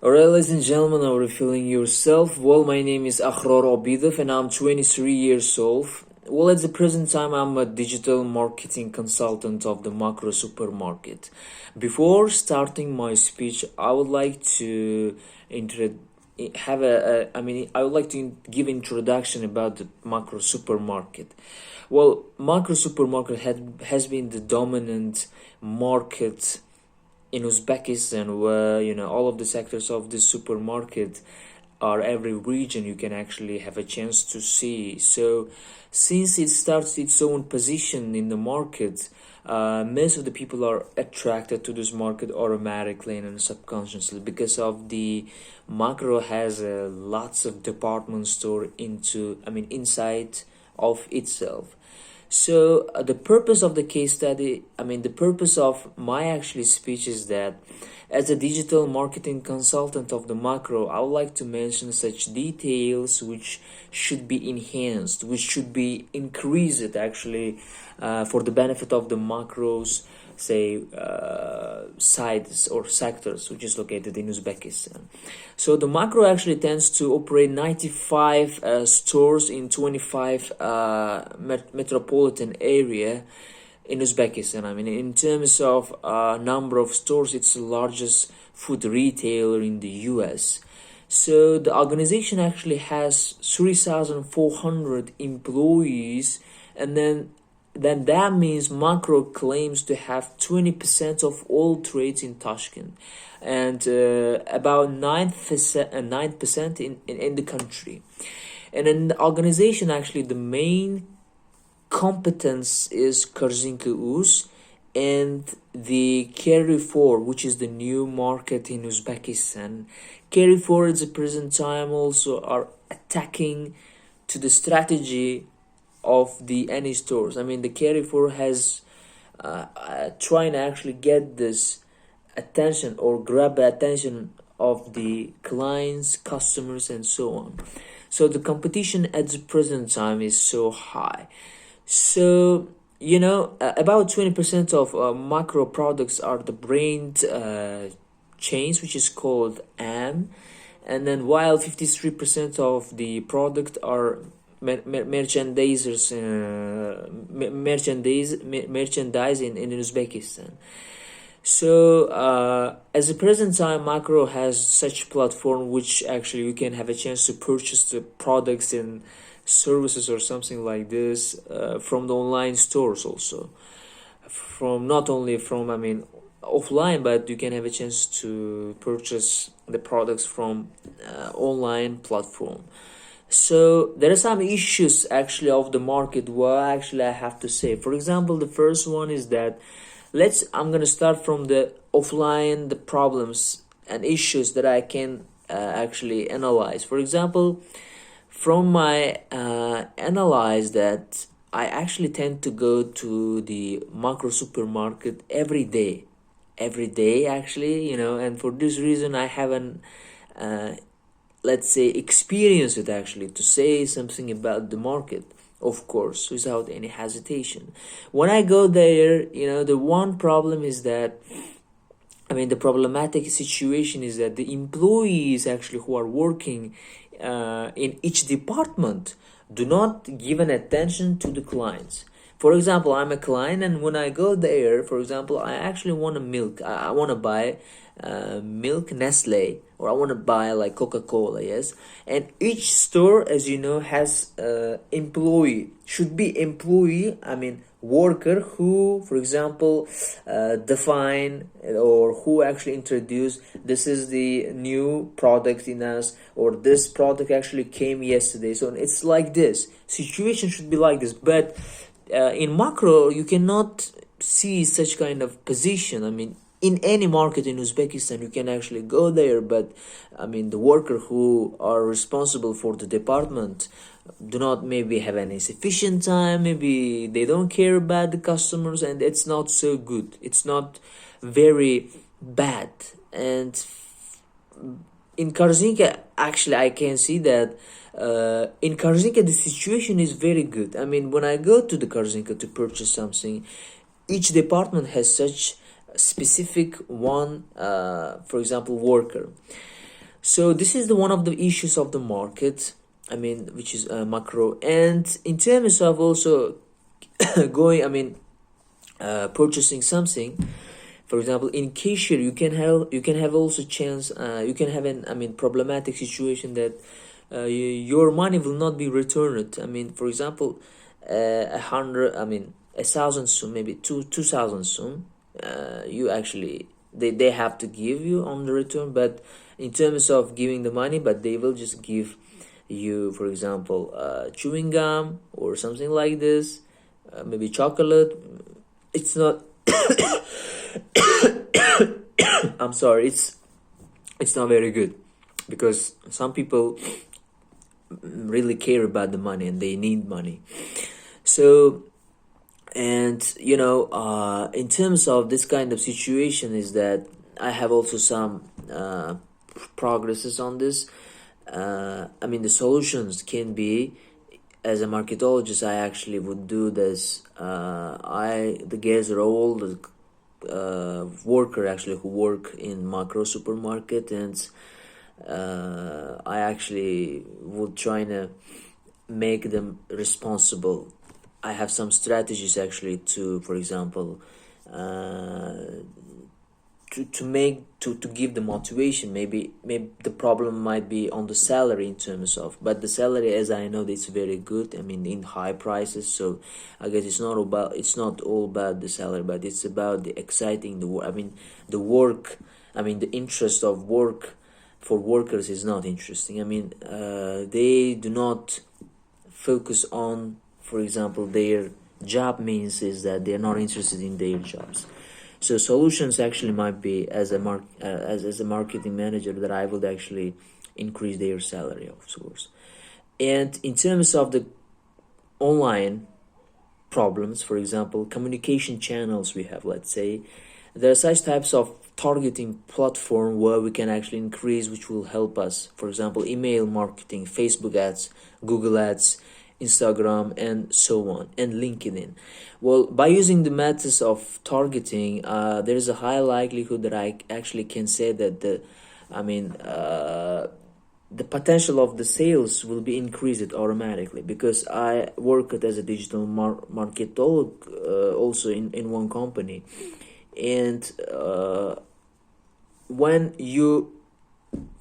Alright, ladies and gentlemen, are you feeling yourself? Well, my name is Akhror Obidov and I'm 23 years old. Well, at the present time, I'm a digital marketing consultant of the Makro supermarket. Before starting my speech, I would like to I would like to give introduction about the Makro supermarket. Well, Makro supermarket has been the dominant market in Uzbekistan, where all of the sectors of this supermarket are every region you can actually have a chance to see. So since it starts its own position in the market, most of the people are attracted to this market automatically and subconsciously because of the Makro has lots of department store inside of itself. So the purpose of the case study, the purpose of my actually speech is that as a digital marketing consultant of the Makro, I would like to mention such details which should be enhanced, which should be increased actually for the benefit of the Makros, say sites or sectors which is located in Uzbekistan. So the Makro actually tends to operate 95 stores in 25 metropolitan area in Uzbekistan. In terms of number of stores, it's the largest food retailer in the US. So the organization actually has 3,400 employees, and then that means Makro claims to have 20% of all trades in Tashkent and about 9% in the country. And in the organization, actually, the main competence is Korzinka Uz and the Carrefour, which is the new market in Uzbekistan. Carrefour at the present time also are attacking to the strategy of the any stores. The Carrefour has trying to actually get this attention or grab the attention of the clients, customers, and so on. So the competition at the present time is so high. So about 20% of Makro products are the brand chains, which is called AM, and then while 53% of the product are merchandisers, merchandise in Uzbekistan. So as a present time, Makro has such platform which actually you can have a chance to purchase the products and services or something like this from the online stores also. From not only from offline, but you can have a chance to purchase the products from online platform. So there are some issues actually of the market where actually I have to say. For example, the first one is that I'm gonna start from the offline, the problems and issues that I can actually analyze. For example, from my analyze that I actually tend to go to the Makro supermarket every day actually, and for this reason I haven't let's say experience it actually to say something about the market, of course, without any hesitation. When I go there, the one problem is that the problematic situation is that the employees actually who are working in each department do not give an attention to the clients. For example, I'm a client, and when I go there, for example, I actually want a milk. I want to buy milk Nestle, or I want to buy like Coca-Cola, yes. And each store, as you know, has should be employee, worker who, for example, define or who actually introduce this is the new product in us, or this product actually came yesterday. So it's like this. Situation should be like this, but in Makro, you cannot see such kind of position. In any market in Uzbekistan, you can actually go there, but the worker who are responsible for the department do not maybe have any sufficient time, maybe they don't care about the customers, and it's not so good. It's not very bad. And in Korzinka, actually, I can see that in Korzinka, the situation is very good. When I go to the Korzinka to purchase something, each department has such specific one, for example, worker. So this is the one of the issues of the market, I mean, which is macro. And in terms of also going, I mean, purchasing something, for example, in cashier, you can have also chance, you can have an, I mean, problematic situation that your money will not be returned. I mean, for example, 100, I mean, 1,000 soon, maybe 2,000 soon, you actually, they have to give you on the return, but in terms of giving the money, but they will just give you, for example, chewing gum or something like this, maybe chocolate. It's not I'm sorry, it's not very good, because some people really care about the money and they need money. So, and in terms of this kind of situation, is that I have also some progresses on this. I mean, the solutions can be, as a marketologist, I actually would do this. The guys are all the worker actually who work in Makro supermarket, and I actually would try to make them responsible. I have some strategies actually to, for example, to give the motivation. Maybe the problem might be on the salary in terms of, but the salary, as I know, it's very good, I mean, in high prices. So I guess it's not all about the salary, but it's about the exciting, the work, I mean, the interest of work for workers is not interesting. I mean, they do not focus on, for example, their job means is that they're not interested in their jobs. So solutions actually might be, as a marketing manager, that I would actually increase their salary, of course. And in terms of the online problems, for example, communication channels we have, let's say, there are such types of targeting platform where we can actually increase, which will help us. For example, email marketing, Facebook ads, Google ads, Instagram, and so on, and LinkedIn. Well, by using the methods of targeting, there is a high likelihood that I actually can say that the potential of the sales will be increased automatically, because I worked as a digital marketer also in one company. And when you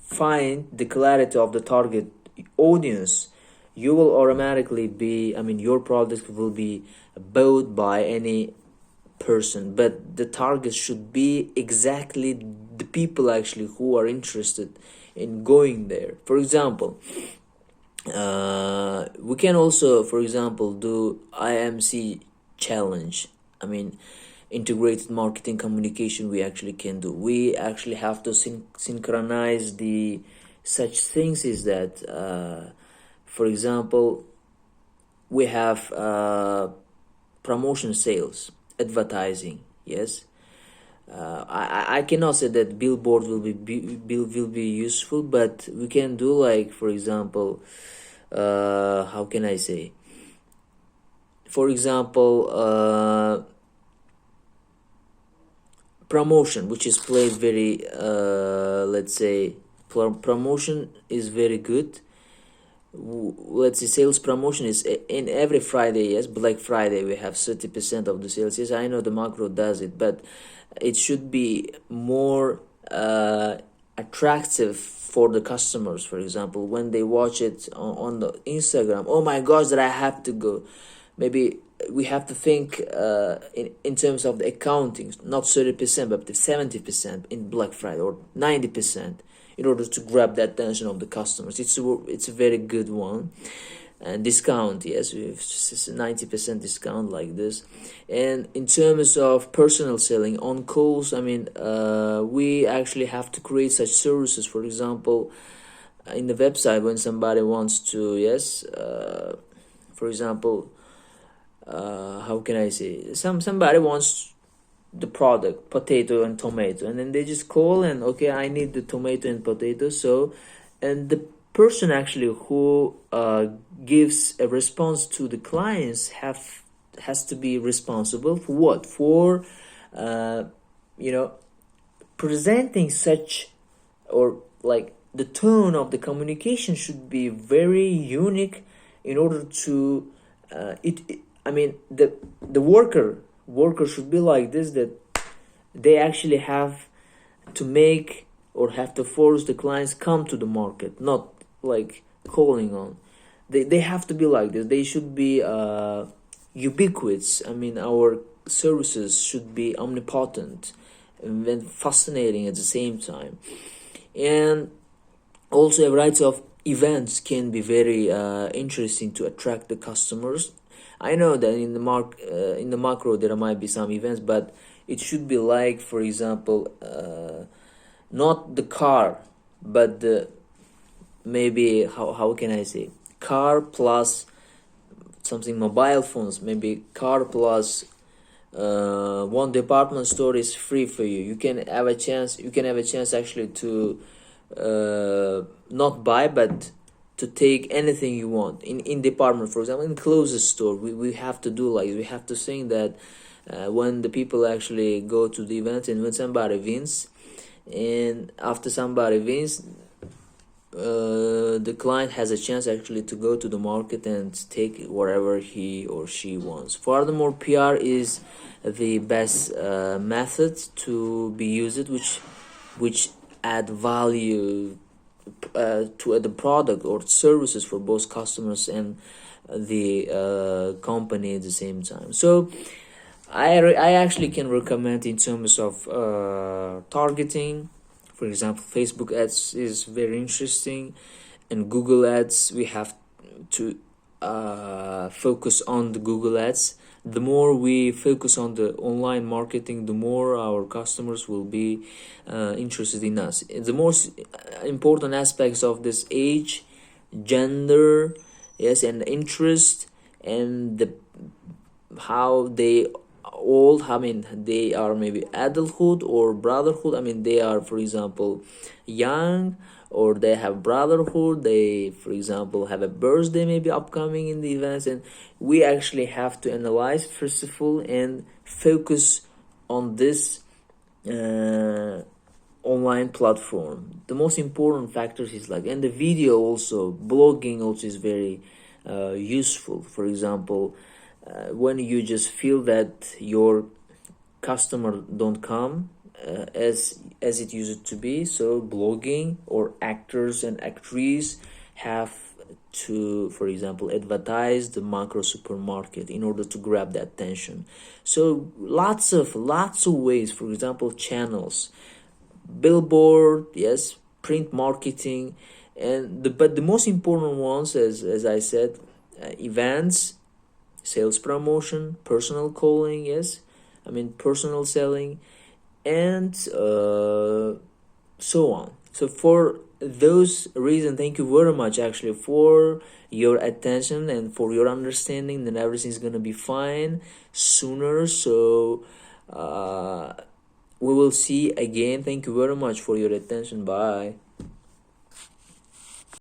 find the clarity of the target audience, you will automatically be, I mean, your product will be bought by any person, but the target should be exactly the people actually who are interested in going there. For example, we can also, for example, do IMC challenge. I mean, integrated marketing communication we actually can do. We actually have to synchronize the such things, is that for example, we have promotion, sales, advertising. Yes, I cannot say that billboard will be useful, but we can do, like, for example, how can I say? For example, promotion, which is played very, let's say, promotion is very good. Let's say sales promotion is in every Friday. Yes, Black Friday we have 30% of the sales. Yes, I know the Makro does it, but it should be more attractive for the customers. For example, when they watch it on the Instagram, oh my gosh, that I have to go. Maybe we have to think in terms of the accounting, not 30%, but 70% in Black Friday, or 90%, in order to grab the attention of the customers. It's a very good one. And discount, yes, we have 90% discount like this. And in terms of personal selling on calls, I mean, we actually have to create such services. For example, in the website, when somebody wants to, yes, for example, how can I say, somebody wants the product potato and tomato, and then they just call and, okay, I need the tomato and potato. So, and the person actually who gives a response to the clients has to be responsible for what? For presenting such, or like the tone of the communication should be very unique in order to I mean, the worker should be like this, that they actually have to make or have to force the clients come to the market, not like calling on. They have to be like this. They should be ubiquitous. I mean, our services should be omnipotent and fascinating at the same time. And also a variety of events can be very interesting to attract the customers. I know that in the macro there might be some events, but it should be like, for example, not the car, but the, maybe, how can I say, car plus something, mobile phones, maybe car plus one department store is free for you. You can have a chance actually to not buy, but to take anything you want in department. For example, in clothes store, we have to do like, we have to think that when the people actually go to the event, and when somebody wins, and after somebody wins, the client has a chance actually to go to the market and take whatever he or she wants. Furthermore, PR is the best method to be used, which add value to the product or services for both customers and the company at the same time. So I actually can recommend in terms of targeting. For example, Facebook ads is very interesting, and Google ads, we have to focus on the Google ads. The more we focus on the online marketing, the more our customers will be interested in us. The most important aspects of this: age, gender, yes, and interest, and how they old, I mean, they are maybe adulthood or brotherhood. I mean, they are, for example, young, or they have brotherhood, they, for example, have a birthday maybe upcoming in the events. And we actually have to analyze first of all and focus on this online platform. The most important factors is like, and the video also, blogging also is very useful. For example, when you just feel that your customer don't come as it used to be, so blogging or actors and actresses have to, for example, advertise the macro supermarket in order to grab the attention. So lots of ways. For example, channels, billboard, yes, print marketing, and but the most important ones, as I said, events, sales promotion, personal calling, yes, I mean personal selling, and so on. So for those reasons, thank you very much actually for your attention and for your understanding. Then everything's gonna be fine sooner. So we will see again. Thank you very much for your attention. Bye.